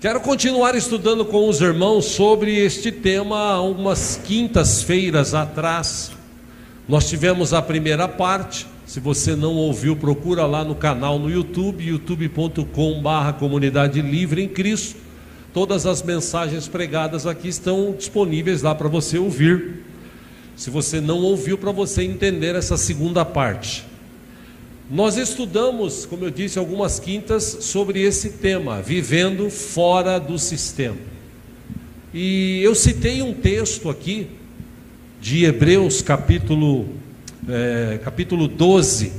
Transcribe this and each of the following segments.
Quero continuar estudando com os irmãos sobre este tema. Há umas quintas-feiras atrás nós tivemos a primeira parte. Se você não ouviu, procura lá no canal no YouTube, youtube.com/Comunidade Livre em Cristo. Todas as mensagens pregadas aqui estão disponíveis lá para você ouvir. Se você não ouviu, para você entender essa segunda parte. Nós estudamos, como eu disse, algumas quintas sobre esse tema, vivendo fora do sistema. E eu citei um texto aqui de Hebreus capítulo 12.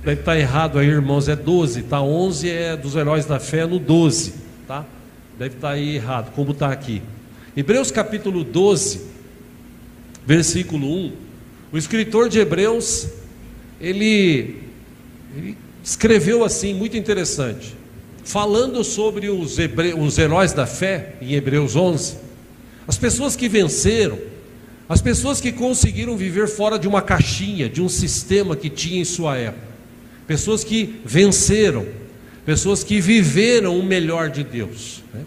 Deve estar errado aí, irmãos, é 12, tá? 11 é dos heróis da fé, no 12, tá? Deve estar aí errado, como está aqui. Hebreus capítulo 12, versículo 1. O escritor de Hebreus, ele escreveu assim, muito interessante, falando sobre os heróis da fé, em Hebreus 11, as pessoas que venceram, as pessoas que conseguiram viver fora de uma caixinha, de um sistema que tinha em sua época, pessoas que venceram, pessoas que viveram o melhor de Deus, né?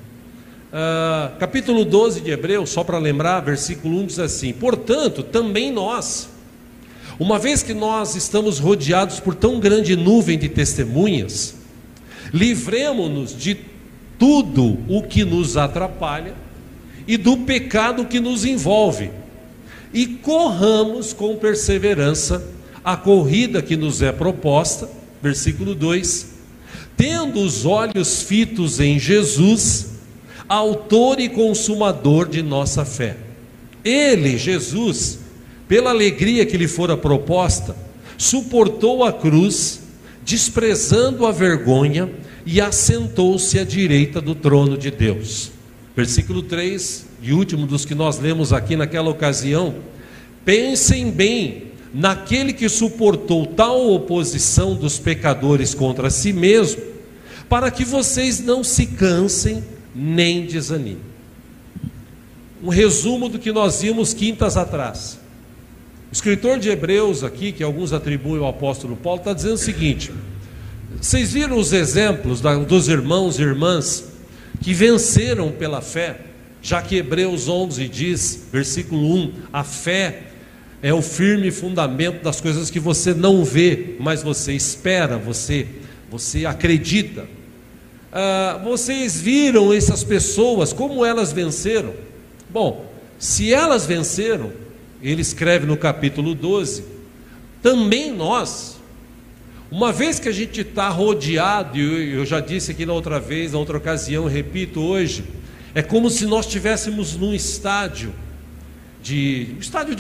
Capítulo 12 de Hebreus, só para lembrar, versículo 1 diz assim: portanto, também nós, uma vez que nós estamos rodeados por tão grande nuvem de testemunhas, livremo-nos de tudo o que nos atrapalha e do pecado que nos envolve, e corramos com perseverança a corrida que nos é proposta, versículo 2, tendo os olhos fitos em Jesus, autor e consumador de nossa fé. Ele, Jesus, pela alegria que lhe fora proposta, suportou a cruz, desprezando a vergonha, e assentou-se à direita do trono de Deus. Versículo 3, e último dos que nós lemos aqui naquela ocasião: pensem bem naquele que suportou tal oposição dos pecadores contra si mesmo, para que vocês não se cansem nem desanimem. Um resumo do que nós vimos quintas atrás. O escritor de Hebreus aqui, que alguns atribuem ao apóstolo Paulo, está dizendo o seguinte: vocês viram os exemplos dos irmãos e irmãs que venceram pela fé, já que Hebreus 11 diz, versículo 1, a fé é o firme fundamento das coisas que você não vê, mas você espera, você acredita. Vocês viram essas pessoas, como elas venceram? Bom, se elas venceram, ele escreve no capítulo 12, também nós, uma vez que a gente está rodeado, e eu já disse aqui na outra vez, na outra ocasião, repito hoje, é como se nós estivéssemos num estádio de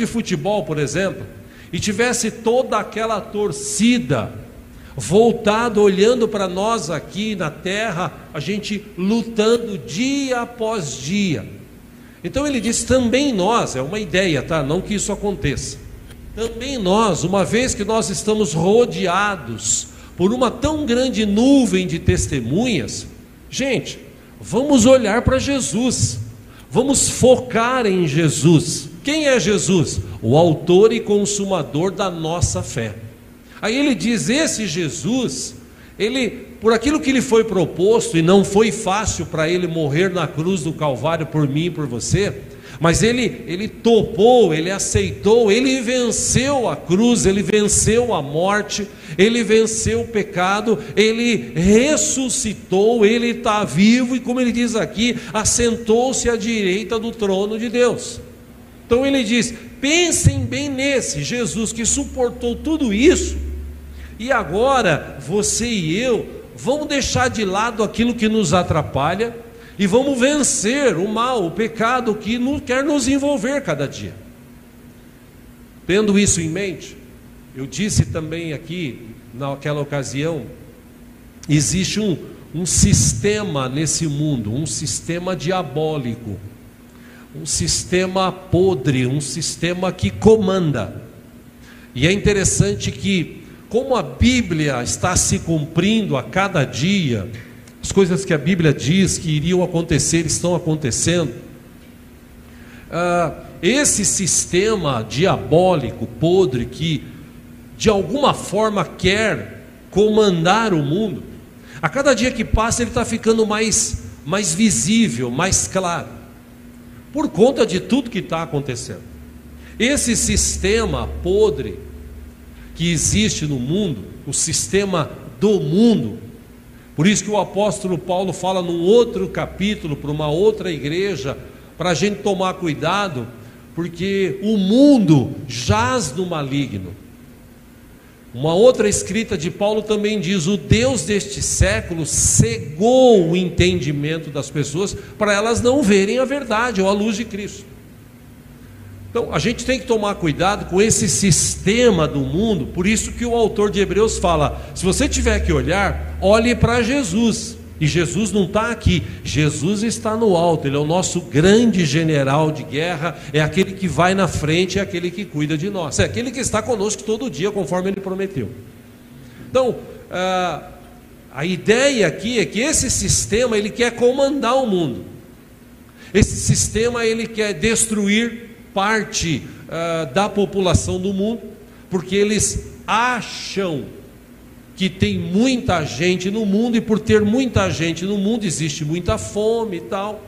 futebol, por exemplo, e tivesse toda aquela torcida voltado, olhando para nós aqui na terra, a gente lutando dia após dia. Então ele diz, também nós, é uma ideia, tá? Não que isso aconteça. Também nós, uma vez que nós estamos rodeados por uma tão grande nuvem de testemunhas, gente, vamos olhar para Jesus, vamos focar em Jesus. Quem é Jesus? O autor e consumador da nossa fé. Aí ele diz, esse Jesus, por aquilo que lhe foi proposto, e não foi fácil para ele morrer na cruz do Calvário por mim e por você, mas ele topou, ele aceitou, ele venceu a cruz, ele venceu a morte, ele venceu o pecado, ele ressuscitou, ele está vivo, e como ele diz aqui, assentou-se à direita do trono de Deus. Então ele diz, pensem bem nesse Jesus que suportou tudo isso, e agora você e eu vamos deixar de lado aquilo que nos atrapalha e vamos vencer o mal, o pecado que quer nos envolver cada dia. Tendo isso em mente, eu disse também aqui naquela ocasião, existe um sistema nesse mundo, um sistema diabólico, um sistema podre, um sistema que comanda. E é interessante que, como a Bíblia está se cumprindo a cada dia, as coisas que a Bíblia diz que iriam acontecer, estão acontecendo. Esse sistema diabólico, podre, que de alguma forma quer comandar o mundo, a cada dia que passa ele está ficando mais mais visível, mais claro, por conta de tudo que está acontecendo. Esse sistema podre que existe no mundo, o sistema do mundo, por isso que o apóstolo Paulo fala num outro capítulo, para uma outra igreja, para a gente tomar cuidado, porque o mundo jaz no maligno. Uma outra escrita de Paulo também diz: o Deus deste século cegou o entendimento das pessoas para elas não verem a verdade ou a luz de Cristo. Então a gente tem que tomar cuidado com esse sistema do mundo. Por isso que o autor de Hebreus fala: se você tiver que olhar, olhe para Jesus. E Jesus não está aqui, Jesus está no alto, Ele é o nosso grande general de guerra, é aquele que vai na frente, é aquele que cuida de nós, é aquele que está conosco todo dia, conforme Ele prometeu. Então, a ideia aqui é que esse sistema, ele quer comandar o mundo. Esse sistema, ele quer destruir parte da população do mundo, porque eles acham que tem muita gente no mundo, e por ter muita gente no mundo, existe muita fome e tal.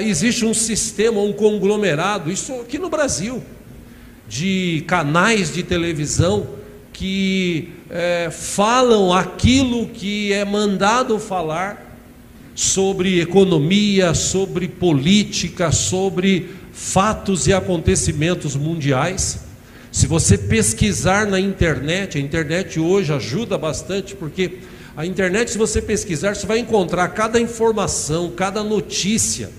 Existe um sistema, um conglomerado, isso aqui no Brasil, de canais de televisão que falam aquilo que é mandado falar sobre economia, sobre política, sobre fatos e acontecimentos mundiais. Se você pesquisar na internet, a internet hoje ajuda bastante, porque a internet, se você pesquisar, você vai encontrar cada informação, cada notícia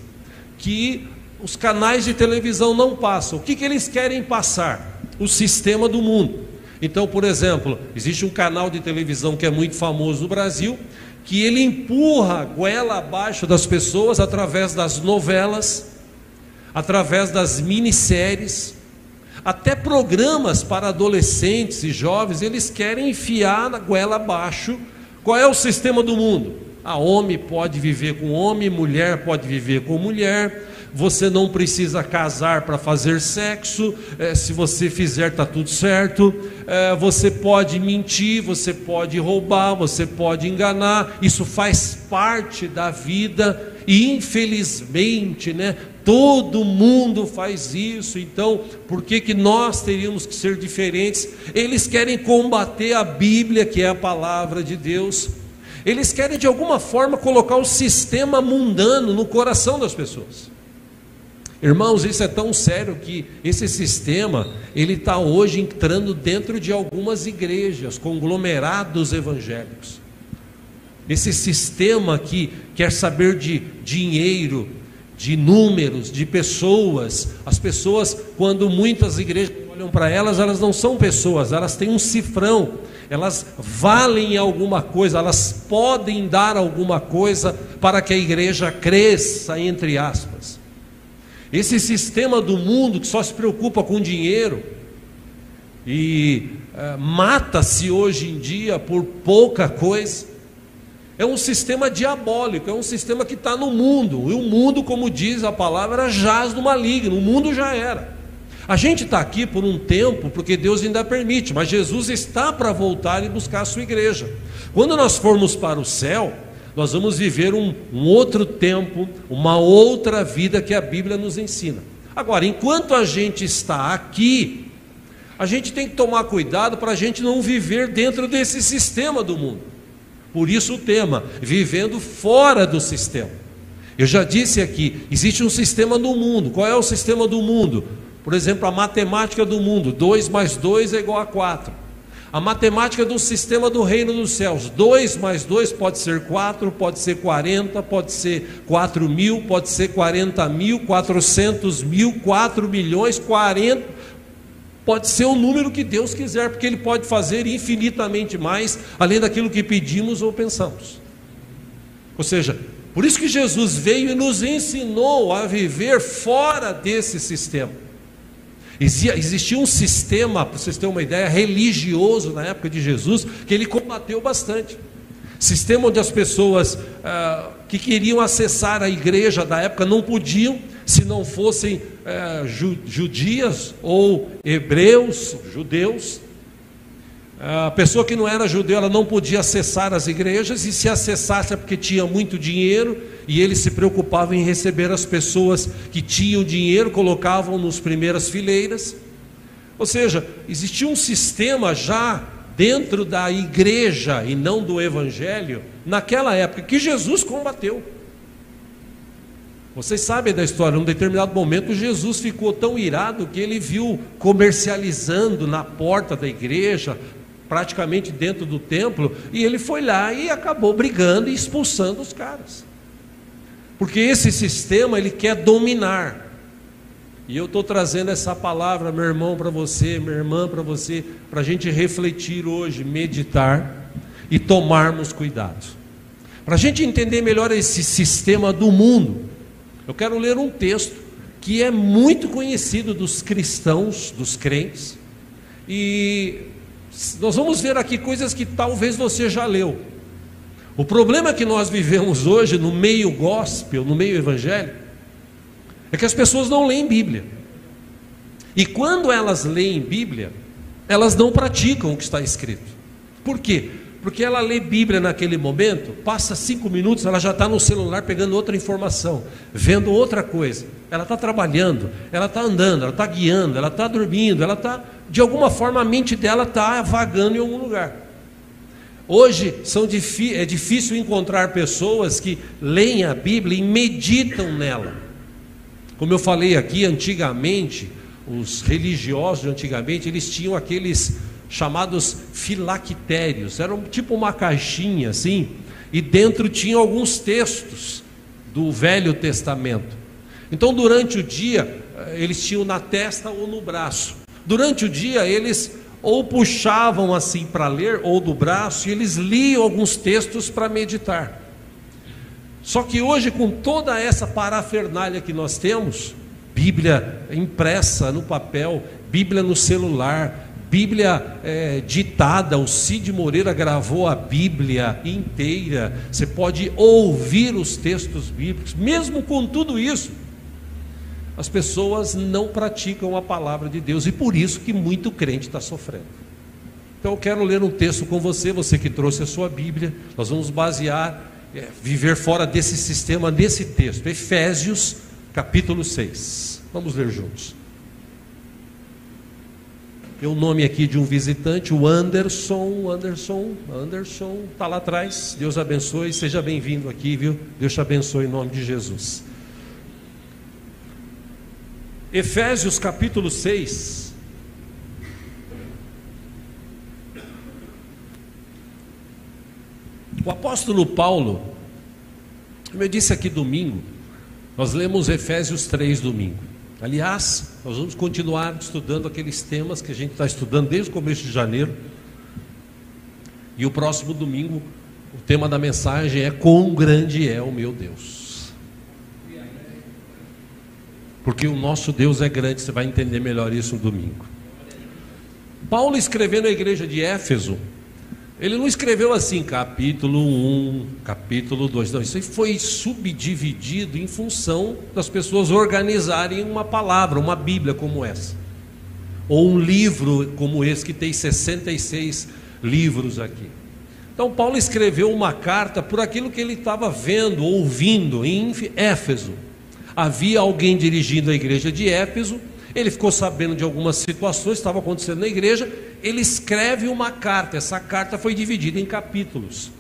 que os canais de televisão não passam. O que eles querem passar? O sistema do mundo. Então, por exemplo, existe um canal de televisão que é muito famoso no Brasil, que ele empurra a goela abaixo das pessoas através das novelas, através das minisséries, até programas para adolescentes e jovens. Eles querem enfiar na goela abaixo. Qual é o sistema do mundo? Homem pode viver com homem, mulher pode viver com mulher, você não precisa casar para fazer sexo, se você fizer está tudo certo, você pode mentir, você pode roubar, você pode enganar, isso faz parte da vida, e infelizmente, todo mundo faz isso. Então, por que nós teríamos que ser diferentes? Eles querem combater a Bíblia, que é a palavra de Deus. Eles querem de alguma forma colocar o sistema mundano no coração das pessoas. Irmãos, isso é tão sério que esse sistema, ele está hoje entrando dentro de algumas igrejas, conglomerados evangélicos. Esse sistema que quer saber de dinheiro, de números, de pessoas. As pessoas, quando muitas igrejas olham para elas, elas não são pessoas, elas têm um cifrão, elas valem alguma coisa, elas podem dar alguma coisa para que a igreja cresça, entre aspas. Esse sistema do mundo que só se preocupa com dinheiro e mata-se hoje em dia por pouca coisa, é um sistema diabólico, é um sistema que está no mundo, e o mundo, como diz a palavra, jaz no maligno, o mundo já era. A gente está aqui por um tempo, porque Deus ainda permite, mas Jesus está para voltar e buscar a sua igreja. Quando nós formos para o céu, nós vamos viver um outro tempo, uma outra vida que a Bíblia nos ensina. Agora, enquanto a gente está aqui, a gente tem que tomar cuidado para a gente não viver dentro desse sistema do mundo. Por isso o tema, vivendo fora do sistema. Eu já disse aqui, existe um sistema no mundo. Qual é o sistema do mundo? Por exemplo, a matemática do mundo, 2 mais 2 é igual a 4. A matemática do sistema do reino dos céus, 2 mais 2 pode ser 4, pode ser 40, pode ser 4.000, pode ser 40.000, 400.000, 4 milhões, 40... Pode ser o número que Deus quiser, porque Ele pode fazer infinitamente mais, além daquilo que pedimos ou pensamos. Ou seja, por isso que Jesus veio e nos ensinou a viver fora desse sistema. Existia um sistema, para vocês terem uma ideia, religioso na época de Jesus, que Ele combateu bastante. Sistema onde as pessoas que queriam acessar a igreja da época não podiam, se não fossem judias ou hebreus, judeus. A pessoa que não era judeu, ela não podia acessar as igrejas, e se acessasse é porque tinha muito dinheiro, e eles se preocupavam em receber as pessoas que tinham dinheiro, colocavam nas primeiras fileiras. Ou seja, existia um sistema já dentro da igreja e não do evangelho, naquela época, que Jesus combateu. Vocês sabem da história, num determinado momento Jesus ficou tão irado que ele viu comercializando na porta da igreja, praticamente dentro do templo, e ele foi lá e acabou brigando e expulsando os caras, porque esse sistema ele quer dominar. E eu estou trazendo essa palavra, meu irmão, para você, minha irmã, para você, para a gente refletir hoje, meditar e tomarmos cuidado, para a gente entender melhor esse sistema do mundo. Eu quero ler um texto que é muito conhecido dos cristãos, dos crentes, e nós vamos ver aqui coisas que talvez você já leu. O problema que nós vivemos hoje no meio gospel, no meio evangélico, é que as pessoas não leem Bíblia, e quando elas leem Bíblia, elas não praticam o que está escrito. Por quê? Porque ela lê Bíblia naquele momento, passa 5 minutos, ela já está no celular pegando outra informação, vendo outra coisa. Ela está trabalhando, ela está andando, ela está guiando, ela está dormindo, ela está, de alguma forma a mente dela está vagando em algum lugar. Hoje é difícil encontrar pessoas que leem a Bíblia e meditam nela. Como eu falei aqui, antigamente, os religiosos de antigamente, eles tinham aqueles chamados filactérios, eram tipo uma caixinha assim, e dentro tinha alguns textos do Velho Testamento. Então durante o dia, eles tinham na testa ou no braço. Durante o dia eles ou puxavam assim para ler, ou do braço, e eles liam alguns textos para meditar. Só que hoje, com toda essa parafernália que nós temos, Bíblia impressa no papel, Bíblia no celular, Bíblia ditada, o Cid Moreira gravou a Bíblia inteira, você pode ouvir os textos bíblicos. Mesmo com tudo isso, as pessoas não praticam a palavra de Deus, e por isso que muito crente está sofrendo. Então eu quero ler um texto com você, você que trouxe a sua Bíblia. Nós vamos basear, viver fora desse sistema, nesse texto, Efésios capítulo 6, vamos ler juntos. Tem o nome aqui de um visitante, o Anderson, está lá atrás. Deus abençoe, seja bem-vindo aqui, viu? Deus te abençoe em nome de Jesus. Efésios capítulo 6. O apóstolo Paulo, como eu disse aqui domingo, nós lemos Efésios 3 domingo. Aliás, nós vamos continuar estudando aqueles temas que a gente está estudando desde o começo de janeiro. E o próximo domingo, o tema da mensagem é: quão grande é o meu Deus. Porque o nosso Deus é grande, você vai entender melhor isso no domingo. Paulo, escrevendo à igreja de Éfeso, ele não escreveu assim, capítulo 1, capítulo 2, não, isso aí foi subdividido em função das pessoas organizarem uma palavra, uma Bíblia como essa, ou um livro como esse, que tem 66 livros aqui. Então Paulo escreveu uma carta por aquilo que ele estava vendo, ouvindo em Éfeso. Havia alguém dirigindo a igreja de Éfeso, ele ficou sabendo de algumas situações que estavam acontecendo na igreja, ele escreve uma carta. Essa carta foi dividida em capítulos.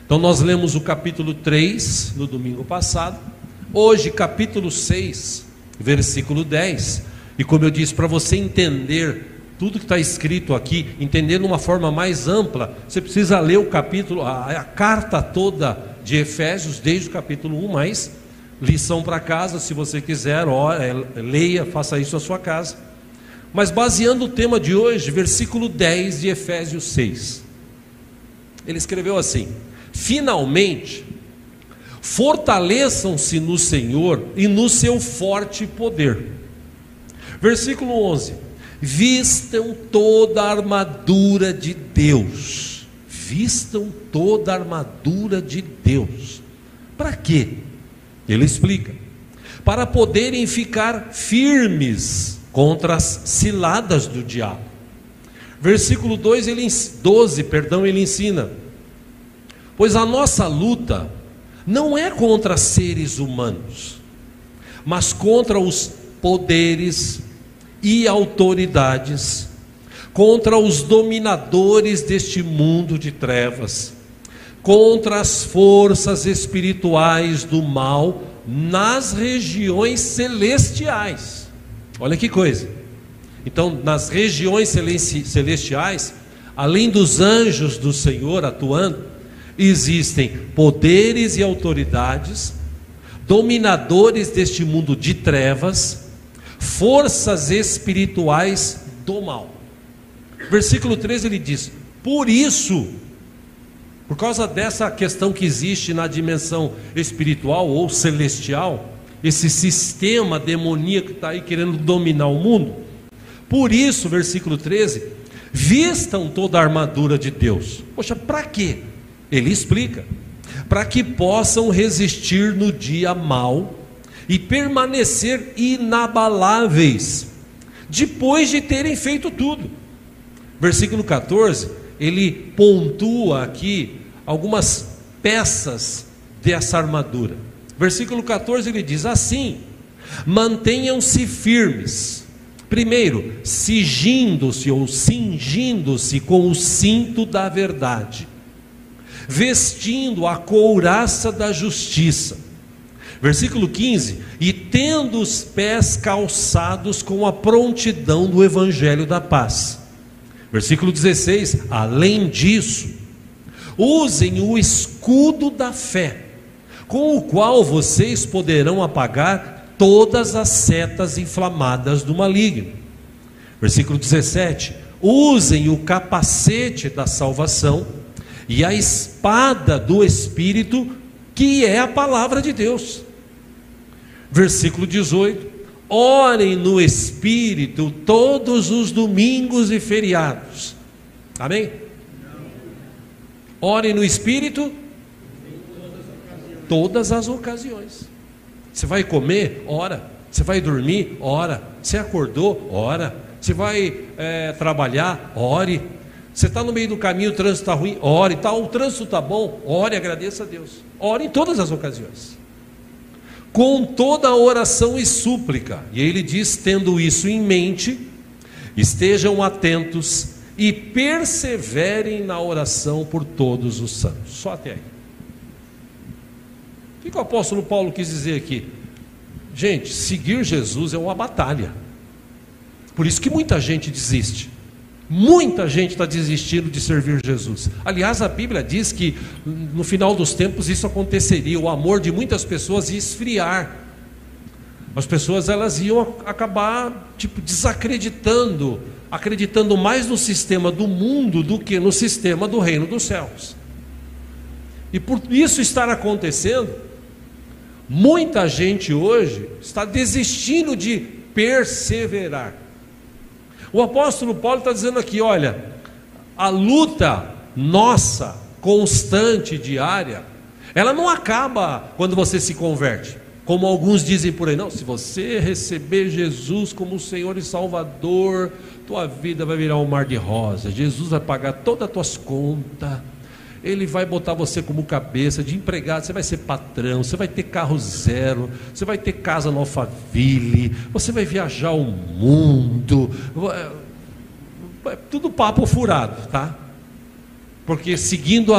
Então nós lemos o capítulo 3 no domingo passado, hoje capítulo 6, versículo 10, e como eu disse, para você entender tudo que está escrito aqui, entender de uma forma mais ampla, você precisa ler o capítulo, a carta toda de Efésios, desde o capítulo 1, mas lição para casa, se você quiser, leia, faça isso na sua casa. Mas baseando o tema de hoje, versículo 10 de Efésios 6, ele escreveu assim: finalmente, fortaleçam-se no Senhor e no seu forte poder. Versículo 11: vistam toda a armadura de Deus. Vistam toda a armadura de Deus. Para quê? Ele explica: para poderem ficar firmes contra as ciladas do diabo. Versículo 12, ele ensina: pois a nossa luta não é contra seres humanos, mas contra os poderes e autoridades, contra os dominadores deste mundo de trevas, contra as forças espirituais do mal nas regiões celestiais. Olha que coisa. Então, nas regiões celestiais, além dos anjos do Senhor atuando, existem poderes e autoridades, dominadores deste mundo de trevas, forças espirituais do mal. Versículo 13 ele diz: por isso, por causa dessa questão que existe na dimensão espiritual ou celestial, esse sistema demoníaco que está aí querendo dominar o mundo, por isso, versículo 13, vistam toda a armadura de Deus. Poxa, para quê? Ele explica: para que possam resistir no dia mau e permanecer inabaláveis, depois de terem feito tudo. Versículo 14, ele pontua aqui algumas peças dessa armadura. Versículo 14 ele diz assim: mantenham-se firmes. Primeiro, cingindo-se com o cinto da verdade, vestindo a couraça da justiça. Versículo 15: e tendo os pés calçados com a prontidão do evangelho da paz. Versículo 16: além disso, usem o escudo da fé, com o qual vocês poderão apagar todas as setas inflamadas do maligno. Versículo 17: usem o capacete da salvação e a espada do Espírito, que é a palavra de Deus. Versículo 18: orem no Espírito todos os domingos e feriados. Amém? Orem no Espírito todas as ocasiões. Você vai comer? Ora. Você vai dormir? Ora. Você acordou? Ora. Você vai trabalhar? Ore. Você está no meio do caminho, o trânsito está ruim? Ore. O trânsito está bom? Ore, agradeça a Deus. Ore em todas as ocasiões, com toda a oração e súplica. E ele diz: tendo isso em mente, estejam atentos e perseverem na oração por todos os santos. Só até aí. O que o apóstolo Paulo quis dizer aqui? Gente, seguir Jesus é uma batalha. Por isso que muita gente desiste. Muita gente está desistindo de servir Jesus. Aliás, a Bíblia diz que no final dos tempos isso aconteceria. O amor de muitas pessoas ia esfriar. As pessoas elas iam acabar desacreditando, acreditando mais no sistema do mundo do que no sistema do reino dos céus. E por isso estar acontecendo, muita gente hoje está desistindo de perseverar. O apóstolo Paulo está dizendo aqui: olha, a luta nossa, constante, diária, ela não acaba quando você se converte, como alguns dizem por aí. Não, se você receber Jesus como Senhor e Salvador, tua vida vai virar um mar de rosas, Jesus vai pagar todas as tuas contas, Ele vai botar você como cabeça de empregado, você vai ser patrão, você vai ter carro zero, você vai ter casa no Alphaville, você vai viajar o mundo. Tudo papo furado, tá? Porque seguindo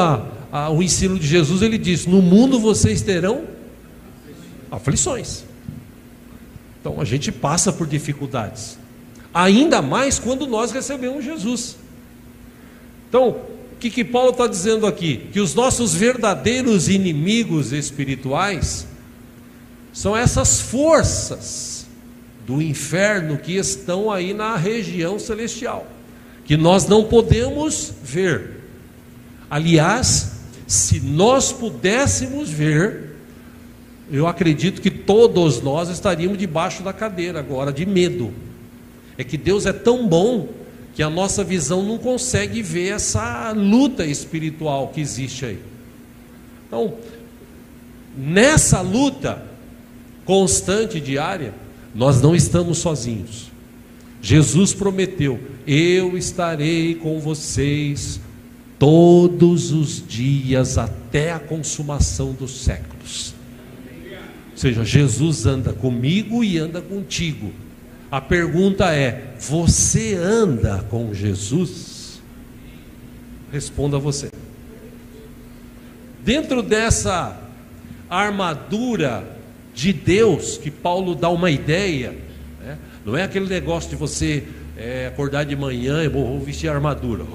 o ensino de Jesus, ele diz: no mundo vocês terão aflições. Então a gente passa por dificuldades, ainda mais quando nós recebemos Jesus. Então, o que Paulo está dizendo aqui? Que os nossos verdadeiros inimigos espirituais são essas forças do inferno que estão aí na região celestial, que nós não podemos ver. Aliás, se nós pudéssemos ver, eu acredito que todos nós estaríamos debaixo da cadeira agora, de medo. É que Deus é tão bom que a nossa visão não consegue ver essa luta espiritual que existe aí. Então, nessa luta constante, diária, nós não estamos sozinhos. Jesus prometeu: eu estarei com vocês todos os dias até a consumação dos séculos. Ou seja, Jesus anda comigo e anda contigo. A pergunta é: você anda com Jesus? Responda você. Dentro dessa armadura de Deus, que Paulo dá uma ideia, né? Não é aquele negócio de você acordar de manhã e vou vestir a armadura,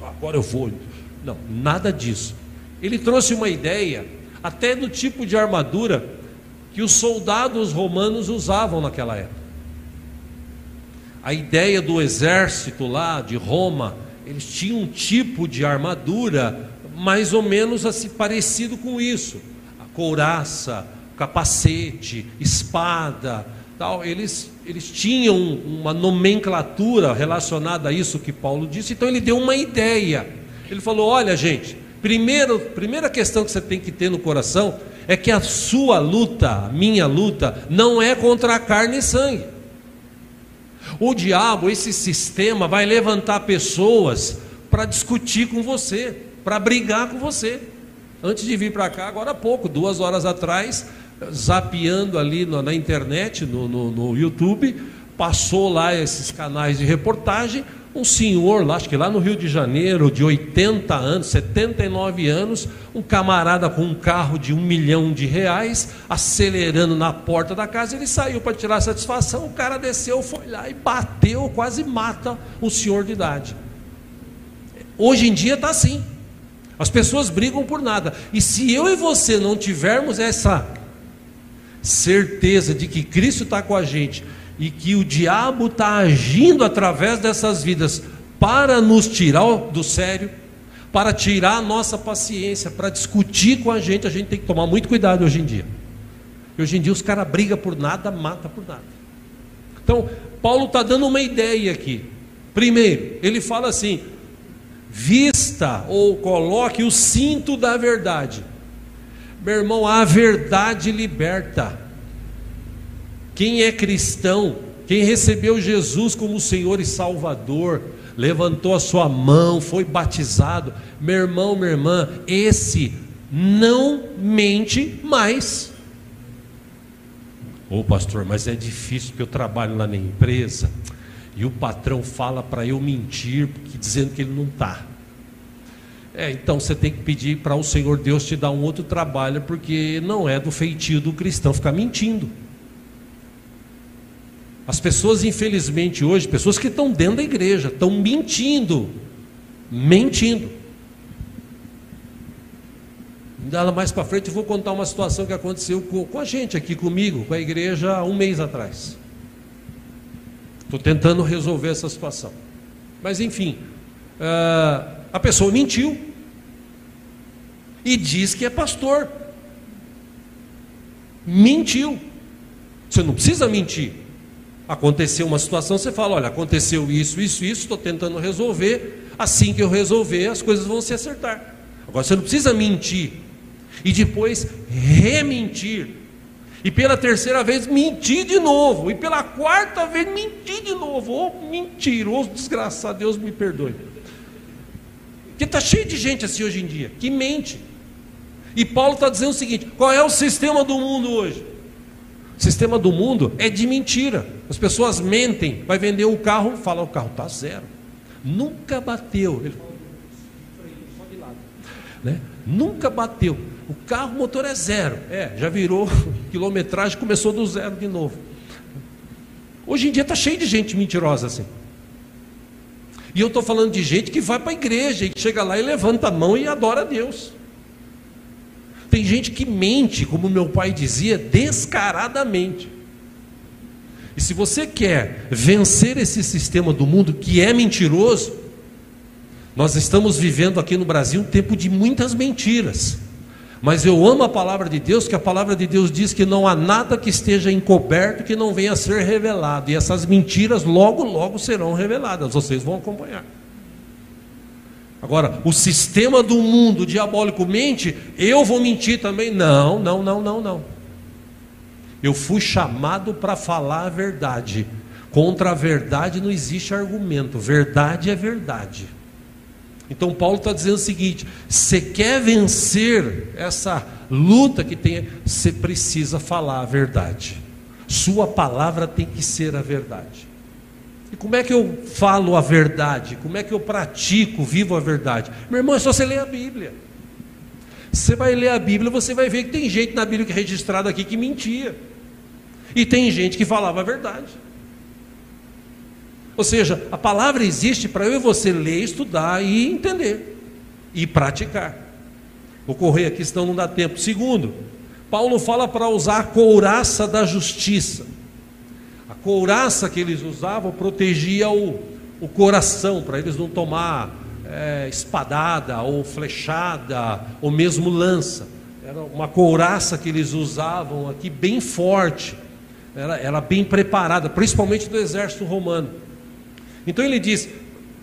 agora eu vou. Não, nada disso. Ele trouxe uma ideia até do tipo de armadura que os soldados romanos usavam naquela época. A ideia do exército lá de Roma, eles tinham um tipo de armadura mais ou menos assim, parecido com isso: a couraça, capacete, espada, tal. Eles tinham uma nomenclatura relacionada a isso que Paulo disse. Então ele deu uma ideia. Ele falou: olha, gente, primeira questão que você tem que ter no coração é que a sua luta, a minha luta, não é contra a carne e sangue. O diabo, esse sistema, vai levantar pessoas para discutir com você, para brigar com você. Antes de vir para cá, agora há pouco, 2 horas atrás, zapeando ali na internet, no YouTube, passou lá esses canais de reportagem, um senhor lá, acho que lá no Rio de Janeiro, de 80 anos, 79 anos, um camarada com um carro de R$1 milhão, acelerando na porta da casa. Ele saiu para tirar satisfação, o cara desceu, foi lá e bateu, quase mata um senhor de idade. Hoje em dia está assim, as pessoas brigam por nada. E se eu e você não tivermos essa certeza de que Cristo está com a gente e que o diabo está agindo através dessas vidas para nos tirar do sério, para tirar a nossa paciência, para discutir com a gente tem que tomar muito cuidado hoje em dia. Hoje em dia os caras brigam por nada, matam por nada. Então, Paulo está dando uma ideia aqui. Primeiro, ele fala assim: vista ou coloque o cinto da verdade. Meu irmão, a verdade liberta. Quem é cristão, quem recebeu Jesus como Senhor e Salvador, levantou a sua mão, foi batizado, meu irmão, minha irmã, esse não mente mais. Ô pastor, mas é difícil porque eu trabalho lá na empresa e o patrão fala para eu mentir, dizendo que ele não está. Então você tem que pedir para o Senhor Deus te dar um outro trabalho, porque não é do feitio do cristão ficar mentindo. As pessoas, infelizmente hoje, pessoas que estão dentro da igreja, estão mentindo. Mais para frente eu vou contar uma situação que aconteceu com a gente aqui comigo, com a igreja, há 1 mês atrás. Estou tentando resolver essa situação. Mas enfim, a pessoa mentiu e diz que é pastor. Mentiu. Você não precisa mentir. Aconteceu uma situação, você fala: olha, aconteceu isso, estou tentando resolver, assim que eu resolver as coisas vão se acertar. Agora você não precisa mentir e depois rementir, e pela 3ª vez mentir de novo, e pela 4ª vez mentir de novo. Ô mentiroso, desgraçado, Deus me perdoe. Porque está cheio de gente assim hoje em dia, que mente. E Paulo está dizendo o seguinte: qual é o sistema do mundo hoje? O sistema do mundo é de mentira. As pessoas mentem. Vai vender um carro, fala: o carro está 0, nunca bateu. Ele fala: só de lado, né? Nunca bateu. O carro, o motor é 0. Já virou quilometragem, começou do 0 de novo. Hoje em dia está cheio de gente mentirosa assim. E eu estou falando de gente que vai para a igreja e chega lá e levanta a mão e adora a Deus. Tem gente que mente, como meu pai dizia, descaradamente. E se você quer vencer esse sistema do mundo que é mentiroso, nós estamos vivendo aqui no Brasil um tempo de muitas mentiras. Mas eu amo a palavra de Deus, que a palavra de Deus diz que não há nada que esteja encoberto que não venha a ser revelado. E essas mentiras logo, logo serão reveladas. Vocês vão acompanhar. Agora, o sistema do mundo diabólico mente, eu vou mentir também? Não. Eu fui chamado para falar a verdade. Contra a verdade não existe argumento, verdade é verdade. Então Paulo está dizendo o seguinte: você quer vencer essa luta que tem, você precisa falar a verdade. Sua palavra tem que ser a verdade. E como é que eu falo a verdade? Como é que eu pratico, vivo a verdade? Meu irmão, é só você ler a Bíblia. Você vai ler a Bíblia, você vai ver que tem gente na Bíblia que é registrado aqui que mentia. E tem gente que falava a verdade. Ou seja, a palavra existe para eu e você ler, estudar e entender. E praticar. Vou correr aqui, senão não dá tempo. Segundo, Paulo fala para usar a couraça da justiça. A couraça que eles usavam protegia o coração, para eles não tomar espadada ou flechada, ou mesmo lança. Era uma couraça que eles usavam aqui bem forte, era bem preparada, principalmente do exército romano. Então ele diz: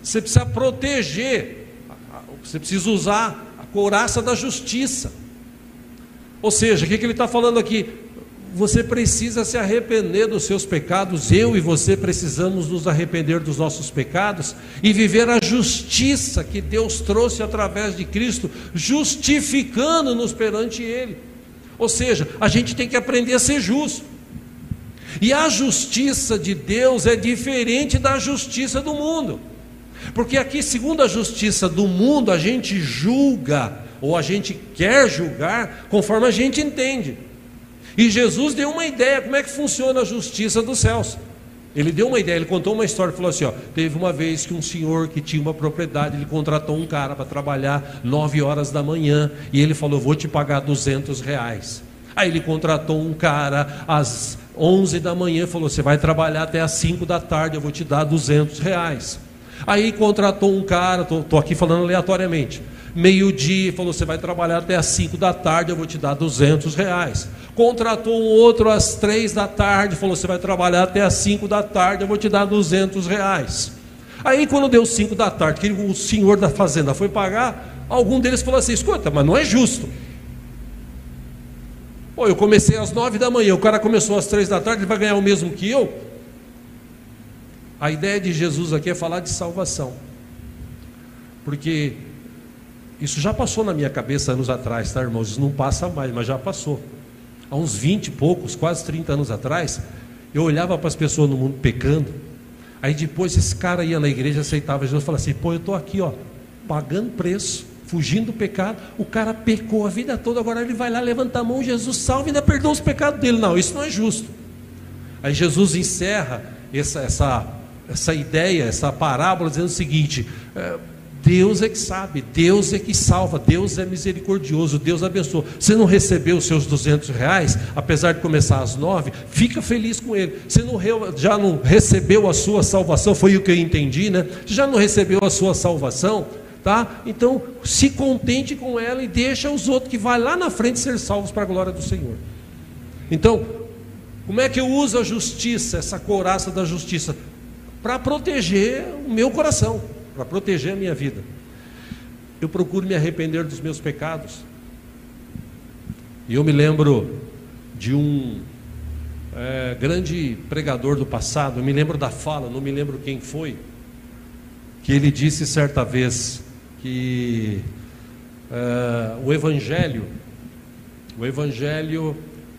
você precisa proteger, você precisa usar a couraça da justiça. Ou seja, o que ele está falando aqui? Você precisa se arrepender dos seus pecados. Eu e você precisamos nos arrepender dos nossos pecados e viver a justiça que Deus trouxe através de Cristo, justificando-nos perante Ele. Ou seja, a gente tem que aprender a ser justo. E a justiça de Deus é diferente da justiça do mundo. Porque aqui, segundo a justiça do mundo, a gente julga, ou a gente quer julgar, conforme a gente entende. E Jesus deu uma ideia, como é que funciona a justiça dos céus. Ele deu uma ideia, ele contou uma história, falou assim, teve uma vez que um senhor que tinha uma propriedade, ele contratou um cara para trabalhar 9 horas da manhã, e ele falou: vou te pagar R$200. Aí ele contratou um cara às 11 da manhã, falou: você vai trabalhar até às 5 da tarde, eu vou te dar R$200. Aí contratou um cara, estou aqui falando aleatoriamente, meio-dia, falou: você vai trabalhar até às 5 da tarde, eu vou te dar R$200. Contratou um outro às 3 da tarde, falou: você vai trabalhar até às 5 da tarde, eu vou te dar R$200. Aí quando deu 5 da tarde, que o senhor da fazenda foi pagar, algum deles falou assim: escuta, mas não é justo. Pô, eu comecei às 9 da manhã, o cara começou às 3 da tarde, ele vai ganhar o mesmo que eu? A ideia de Jesus aqui é falar de salvação, porque isso já passou na minha cabeça anos atrás, tá, irmãos? Isso não passa mais, mas já passou. Há uns 20 e poucos, quase 30 anos atrás, eu olhava para as pessoas no mundo pecando, aí depois esse cara ia na igreja, aceitava Jesus e falava assim: pô, eu estou aqui, pagando preço, fugindo do pecado, o cara pecou a vida toda, agora ele vai lá, levanta a mão, Jesus salva e ainda perdoa os pecados dele. Não, isso não é justo. Aí Jesus encerra essa ideia, essa parábola, dizendo o seguinte: Deus é que sabe, Deus é que salva, Deus é misericordioso, Deus abençoa. Você não recebeu os seus R$200, apesar de começar às 9, fica feliz com ele. Você já não recebeu a sua salvação, foi o que eu entendi, né? Já não recebeu a sua salvação, tá? Então se contente com ela e deixa os outros que vai lá na frente ser salvos para a glória do Senhor. Então, como é que eu uso a justiça, essa couraça da justiça? Para proteger o meu coração, para proteger a minha vida. Eu procuro me arrepender dos meus pecados. E eu me lembro de um grande pregador do passado, eu me lembro da fala, não me lembro quem foi, que ele disse certa vez que o Evangelho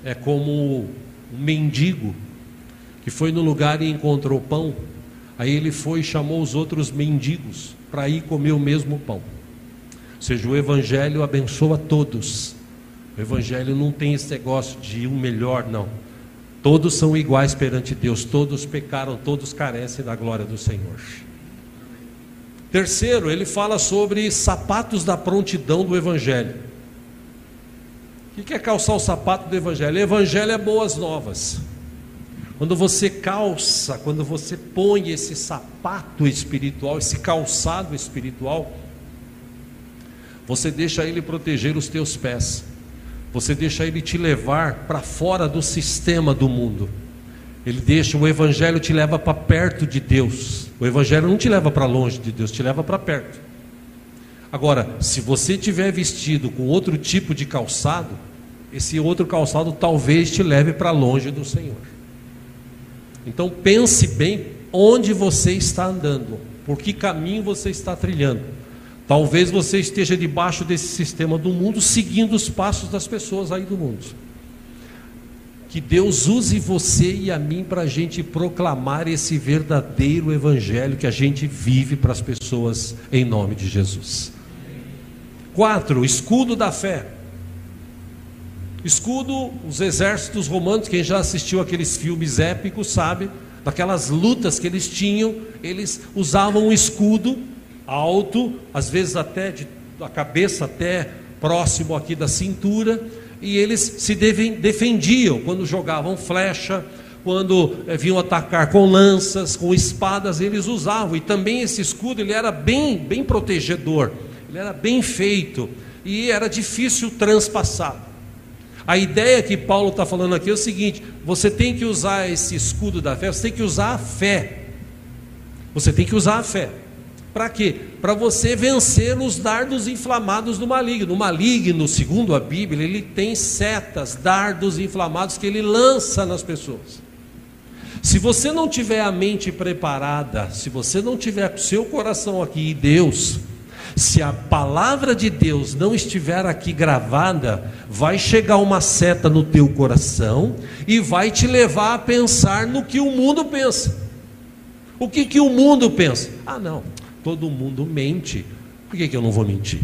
é como um mendigo que foi no lugar e encontrou pão. Aí ele foi e chamou os outros mendigos para ir comer o mesmo pão. Ou seja, o Evangelho abençoa todos. O Evangelho não tem esse negócio de um melhor, não. Todos são iguais perante Deus, todos pecaram, todos carecem da glória do Senhor. Terceiro, ele fala sobre sapatos da prontidão do Evangelho. O que é calçar o sapato do Evangelho? O Evangelho é boas novas. Quando você calça, quando você põe esse sapato espiritual, esse calçado espiritual, você deixa ele proteger os teus pés, você deixa ele te levar para fora do sistema do mundo. O Evangelho te leva para perto de Deus. O Evangelho não te leva para longe de Deus, te leva para perto. Agora, se você tiver vestido com outro tipo de calçado, esse outro calçado talvez te leve para longe do Senhor. Então pense bem onde você está andando, por que caminho você está trilhando. Talvez você esteja debaixo desse sistema do mundo, seguindo os passos das pessoas aí do mundo. Que Deus use você e a mim para a gente proclamar esse verdadeiro evangelho que a gente vive para as pessoas, em nome de Jesus. 4, escudo da fé. Escudo, os exércitos romanos, quem já assistiu aqueles filmes épicos sabe, daquelas lutas que eles tinham, eles usavam um escudo alto, às vezes até da cabeça até próximo aqui da cintura, e eles se defendiam quando jogavam flecha, quando vinham atacar com lanças, com espadas, eles usavam. E também esse escudo, ele era bem protegedor, ele era bem feito e era difícil transpassar. A ideia que Paulo está falando aqui é o seguinte: você tem que usar esse escudo da fé, você tem que usar a fé. Você tem que usar a fé. Para quê? Para você vencer os dardos inflamados do maligno. O maligno, segundo a Bíblia, ele tem setas, dardos inflamados que ele lança nas pessoas. Se você não tiver a mente preparada, se você não tiver o seu coração aqui e Deus, se a palavra de Deus não estiver aqui gravada, vai chegar uma seta no teu coração e vai te levar a pensar no que o mundo pensa. O que o mundo pensa? Ah, não, todo mundo mente, por que eu não vou mentir?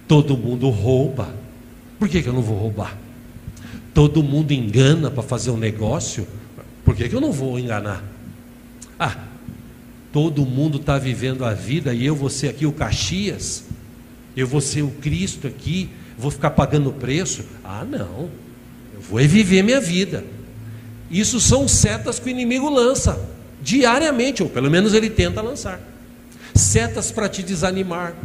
Todo mundo rouba, por que eu não vou roubar? Todo mundo engana para fazer um negócio, por que eu não vou enganar? Ah, todo mundo está vivendo a vida e eu vou ser aqui o Caxias, eu vou ser o Cristo aqui, vou ficar pagando preço? Ah, não, eu vou viver minha vida. Isso são setas que o inimigo lança diariamente, ou pelo menos ele tenta lançar. Setas para te desanimar,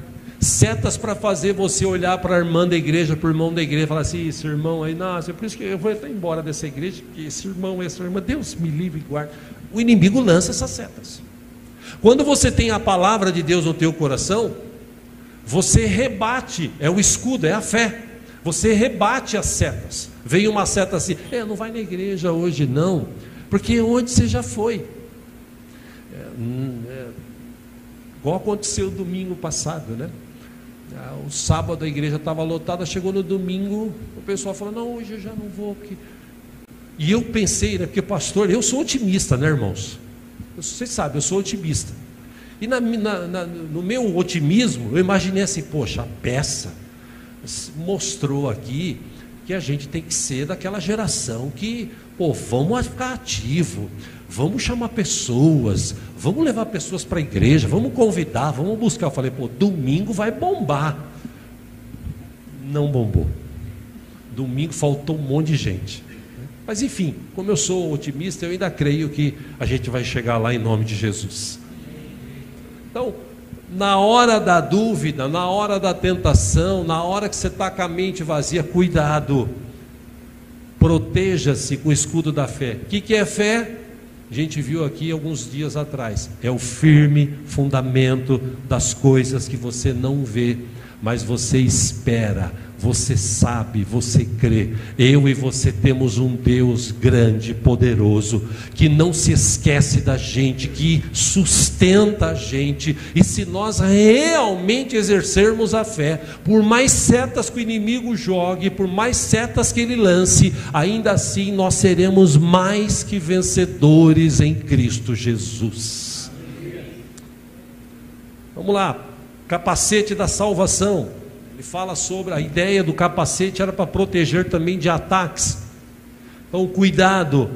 setas para fazer você olhar para a irmã da igreja, para o irmão da igreja, e falar assim: esse irmão aí, nossa, é por isso que eu vou até embora dessa igreja, porque esse irmão, essa irmã, Deus me livre e guarde. O inimigo lança essas setas. Quando você tem a palavra de Deus no teu coração, você rebate, é o escudo, é a fé. Você rebate as setas. Vem uma seta assim: não vai na igreja hoje não, porque onde você já foi? Igual aconteceu domingo passado, né? O sábado a igreja estava lotada, chegou no domingo, o pessoal falou: não, hoje eu já não vou aqui. E eu pensei, né, porque pastor, eu sou otimista, né, irmãos? Vocês sabem, eu sou otimista. E no meu otimismo, eu imaginei assim: poxa, a peça mostrou aqui que a gente tem que ser daquela geração que, vamos ficar ativo, vamos chamar pessoas, vamos levar pessoas para a igreja, vamos convidar, vamos buscar. Eu falei: domingo vai bombar. Não bombou. Domingo faltou um monte de gente. Mas enfim, como eu sou otimista, eu ainda creio que a gente vai chegar lá em nome de Jesus. Então, na hora da dúvida, na hora da tentação, na hora que você está com a mente vazia, cuidado, proteja-se com o escudo da fé. O que é fé? A gente viu aqui alguns dias atrás, é o firme fundamento das coisas que você não vê, mas você espera, você sabe, você crê. Eu e você temos um Deus grande, poderoso, que não se esquece da gente, que sustenta a gente. E se nós realmente exercermos a fé, por mais setas que o inimigo jogue, por mais setas que ele lance, ainda assim nós seremos mais que vencedores em Cristo Jesus. Vamos lá, capacete da salvação. Ele fala sobre a ideia do capacete, era para proteger também de ataques. Então, cuidado.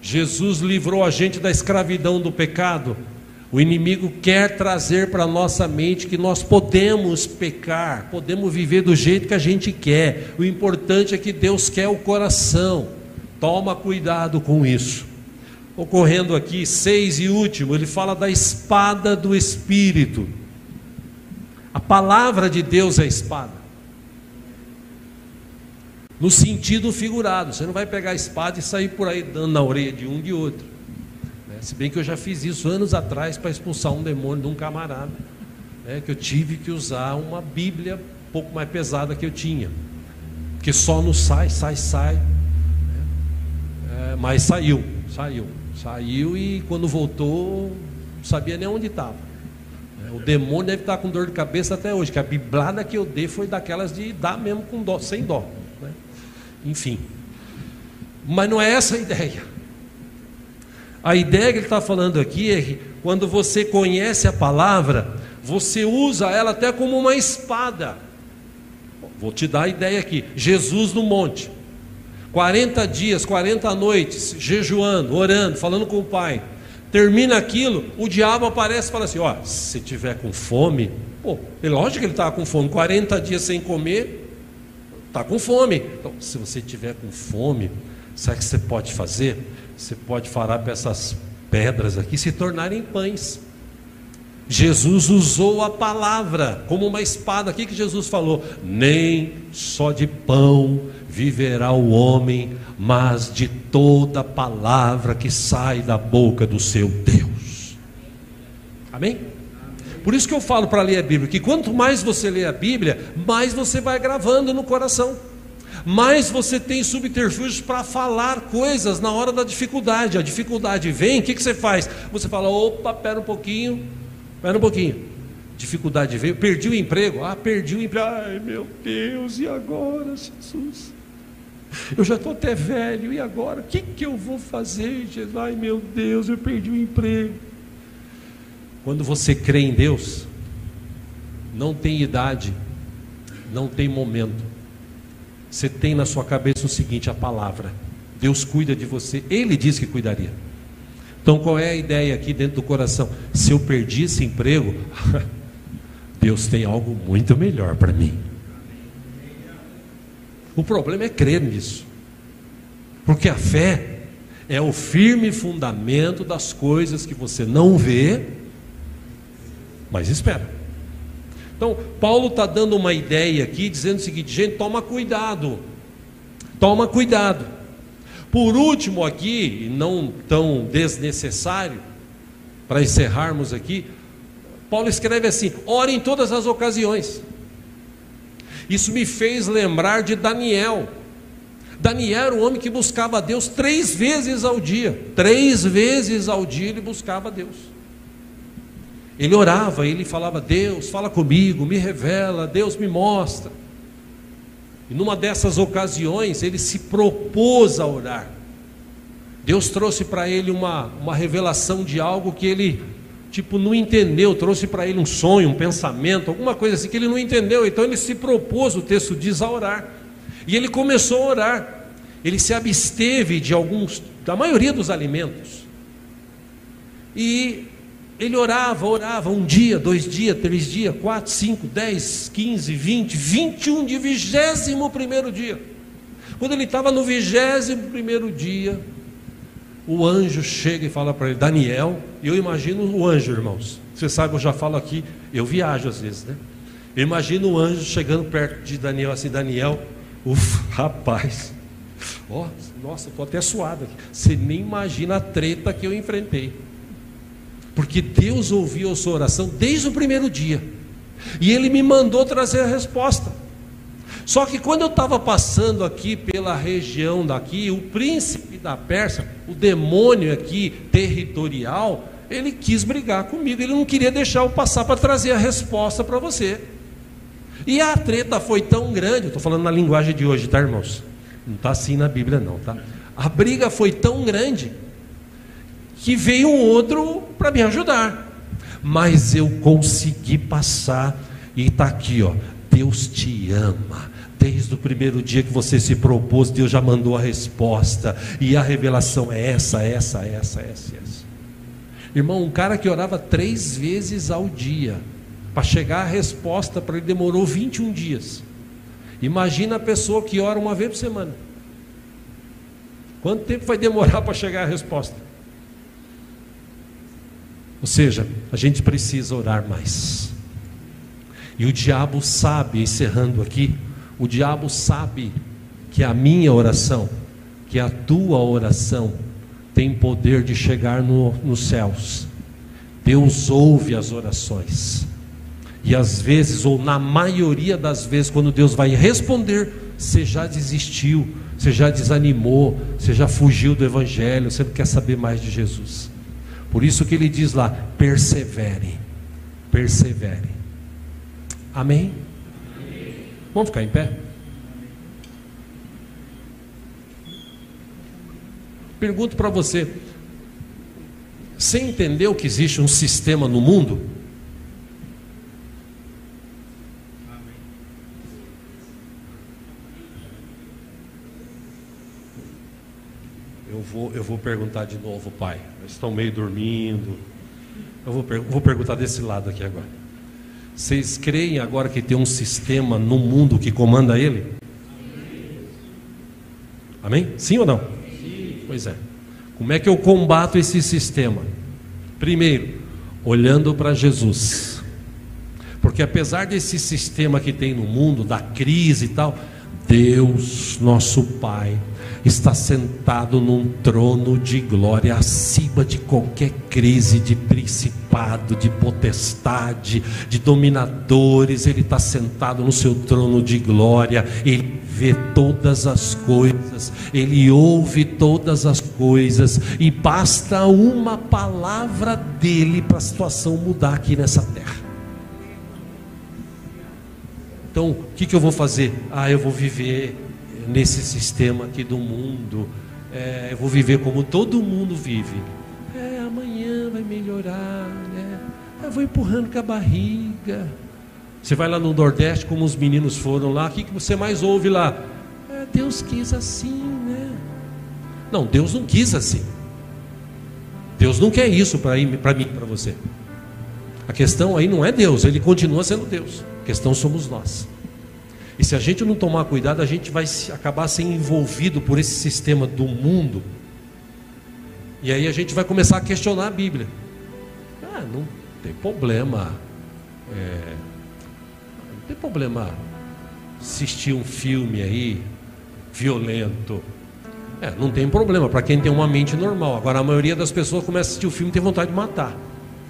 Jesus livrou a gente da escravidão do pecado. O inimigo quer trazer para a nossa mente que nós podemos pecar, podemos viver do jeito que a gente quer. O importante é que Deus quer o coração. Toma cuidado com isso. Ocorrendo aqui, 6 e último, ele fala da espada do Espírito. A palavra de Deus é a espada, no sentido figurado. Você não vai pegar a espada e sair por aí dando na orelha de um de outro, né? Se bem que eu já fiz isso anos atrás para expulsar um demônio de um camarada, né? Que eu tive que usar uma Bíblia um pouco mais pesada que eu tinha, porque só não sai, né? Mas saiu, Saiu e quando voltou, não sabia nem onde estava. O demônio deve estar com dor de cabeça até hoje, que a biblada que eu dei foi daquelas de dar mesmo com dó, sem dó, né? Enfim, mas não é essa a ideia. A ideia que ele está falando aqui é que quando você conhece a palavra, você usa ela até como uma espada. Vou te dar a ideia aqui. Jesus no monte, 40 dias, 40 noites, jejuando, orando, falando com o Pai. Termina aquilo, o diabo aparece e fala assim: ó, se tiver com fome, pô, é lógico que ele estava com fome, 40 dias sem comer, está com fome. Então, se você tiver com fome, sabe o que você pode fazer? Você pode falar para essas pedras aqui se tornarem pães. Jesus usou a palavra como uma espada. O que Jesus falou? Nem só de pão viverá o homem, mas de toda palavra que sai da boca do seu Deus. Amém? Por isso que eu falo para ler a Bíblia, que quanto mais você lê a Bíblia, mais você vai gravando no coração, mais você tem subterfúgios para falar coisas na hora da dificuldade. A dificuldade vem, o que você faz? Você fala: opa, espera um pouquinho. Dificuldade veio, perdi o emprego. Perdi o emprego. Ai meu Deus, e agora, Jesus? Eu já estou até velho, e agora? O que eu vou fazer, Jesus? Ai meu Deus, eu perdi o emprego. Quando você crê em Deus, não tem idade, não tem momento. Você tem na sua cabeça o seguinte: a palavra. Deus cuida de você, Ele disse que cuidaria. Então qual é a ideia aqui dentro do coração? Se eu perdi esse emprego, Deus tem algo muito melhor para mim. O problema é crer nisso, porque a fé é o firme fundamento das coisas que você não vê, mas espera. Então Paulo está dando uma ideia aqui, dizendo o seguinte: gente, toma cuidado. Por último aqui, e não tão desnecessário, para encerrarmos aqui, Paulo escreve assim: ore em todas as ocasiões. Isso me fez lembrar de Daniel. Daniel era um homem que buscava a Deus 3 vezes ao dia. 3 vezes ao dia ele buscava a Deus. Ele orava, ele falava: Deus, fala comigo, me revela, Deus me mostra. E numa dessas ocasiões ele se propôs a orar. Deus trouxe para ele uma revelação de algo que ele não entendeu. Trouxe para ele um sonho, um pensamento, alguma coisa assim que ele não entendeu. Então ele se propôs, o texto diz, a orar. E ele começou a orar. Ele se absteve da maioria dos alimentos. E ele orava, 1 dia, 2 dias, 3 dias, 4, 5, 10, 15, 20, 21 de 21º dia. Quando ele estava no 21º dia, o anjo chega e fala para ele: Daniel. E eu imagino o anjo, irmãos. Você sabe, eu já falo aqui, eu viajo às vezes, né? Eu imagino o anjo chegando perto de Daniel assim: Daniel, rapaz, nossa, estou até suado aqui. Você nem imagina a treta que eu enfrentei. Porque Deus ouviu a sua oração desde o primeiro dia, e Ele me mandou trazer a resposta. Só que quando eu estava passando aqui pela região daqui, o príncipe da Pérsia, o demônio aqui territorial, ele quis brigar comigo. Ele não queria deixar eu passar para trazer a resposta para você. E a treta foi tão grande, eu estou falando na linguagem de hoje, tá, irmãos? Não está assim na Bíblia não, tá? A briga foi tão grande que veio um outro para me ajudar, mas eu consegui passar. E está aqui, Deus te ama. Desde o primeiro dia que você se propôs, Deus já mandou a resposta. E a revelação é essa. Irmão, um cara que orava 3 vezes ao dia, para chegar a resposta para ele demorou 21 dias. Imagina a pessoa que ora 1 vez por semana. Quanto tempo vai demorar para chegar a resposta? Ou seja, a gente precisa orar mais. E o diabo sabe, encerrando aqui, o diabo sabe que a minha oração, que a tua oração tem poder de chegar nos céus. Deus ouve as orações. E às vezes, ou na maioria das vezes, quando Deus vai responder, você já desistiu, você já desanimou, você já fugiu do Evangelho, você não quer saber mais de Jesus. Por isso que ele diz lá: persevere, persevere. Amém? Amém. Vamos ficar em pé? Pergunto para você: você entendeu que existe um sistema no mundo? Eu vou perguntar de novo, pai. Eles estão meio dormindo. Eu vou perguntar desse lado aqui agora. Vocês creem agora que tem um sistema no mundo que comanda ele? Amém? Sim ou não? Sim. Pois é. Como é que eu combato esse sistema? Primeiro, olhando para Jesus. Porque apesar desse sistema que tem no mundo, da crise e tal, Deus, nosso Pai, está sentado num trono de glória, acima de qualquer crise, de principado, de potestade, de dominadores. Ele está sentado no seu trono de glória. Ele vê todas as coisas, Ele ouve todas as coisas, e basta uma palavra dele para a situação mudar aqui nessa terra. Então, o que eu vou fazer? Eu vou viver nesse sistema aqui do mundo. Eu vou viver como todo mundo vive. Amanhã vai melhorar, né? Eu vou empurrando com a barriga. Você vai lá no Nordeste, como os meninos foram lá, o que você mais ouve lá? Deus quis assim, né? Não, Deus não quis assim. Deus não quer isso para mim, para você. A questão aí não é Deus, Ele continua sendo Deus. A questão somos nós. E se a gente não tomar cuidado, a gente vai acabar sendo envolvido por esse sistema do mundo. E aí a gente vai começar a questionar a Bíblia. Não tem problema. Não tem problema assistir um filme aí violento. Não tem problema para quem tem uma mente normal. Agora a maioria das pessoas começa a assistir o filme e tem vontade de matar.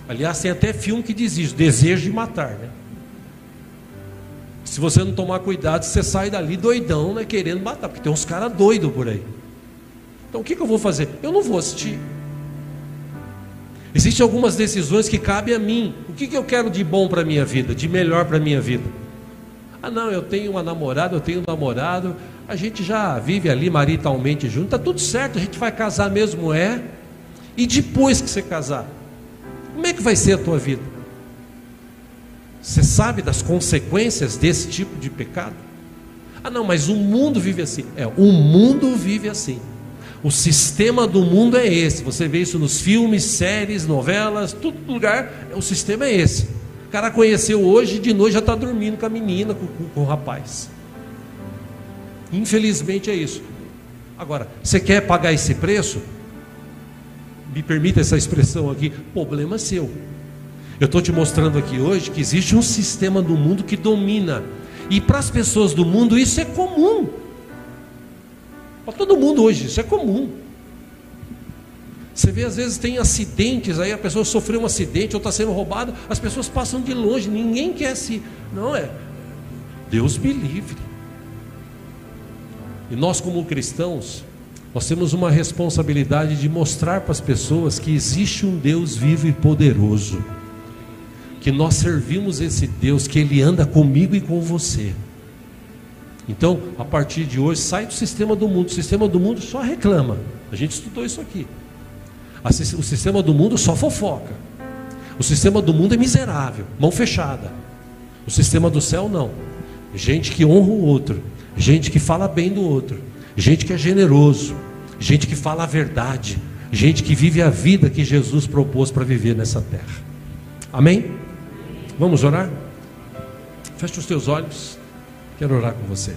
Aliás, tem até filme que diz isso, desejo de matar, né? Se você não tomar cuidado, você sai dali doidão, né, querendo matar, porque tem uns caras doidos por aí. Então o que eu vou fazer? Eu não vou assistir. Existem algumas decisões que cabem a mim. O que eu quero de bom para a minha vida, de melhor para a minha vida? Não, eu tenho uma namorada, eu tenho um namorado, a gente já vive ali maritalmente junto, está tudo certo, a gente vai casar mesmo, e depois que você casar, como é que vai ser a tua vida? Você sabe das consequências desse tipo de pecado? Não, mas o mundo vive assim. O mundo vive assim. O sistema do mundo é esse. Você vê isso nos filmes, séries, novelas, todo lugar. O sistema é esse. O cara conheceu hoje e de noite já está dormindo com a menina, com o rapaz. Infelizmente é isso. Agora, você quer pagar esse preço? Me permita essa expressão aqui. Problema seu. Eu estou te mostrando aqui hoje que existe um sistema do mundo que domina. E para as pessoas do mundo isso é comum. Para todo mundo hoje isso é comum. Você vê, às vezes tem acidentes, aí a pessoa sofreu um acidente ou está sendo roubada, as pessoas passam de longe, ninguém quer se... Não é. Deus me livre. E nós como cristãos, nós temos uma responsabilidade de mostrar para as pessoas que existe um Deus vivo e poderoso. Que nós servimos esse Deus, que Ele anda comigo e com você. Então, a partir de hoje, sai do sistema do mundo. O sistema do mundo só reclama. A gente estudou isso aqui. O sistema do mundo só fofoca. O sistema do mundo é miserável, mão fechada. O sistema do céu não. Gente que honra o outro, gente que fala bem do outro, gente que é generoso, gente que fala a verdade, gente que vive a vida que Jesus propôs para viver nessa terra. Amém? Vamos orar? Feche os teus olhos. Quero orar com você.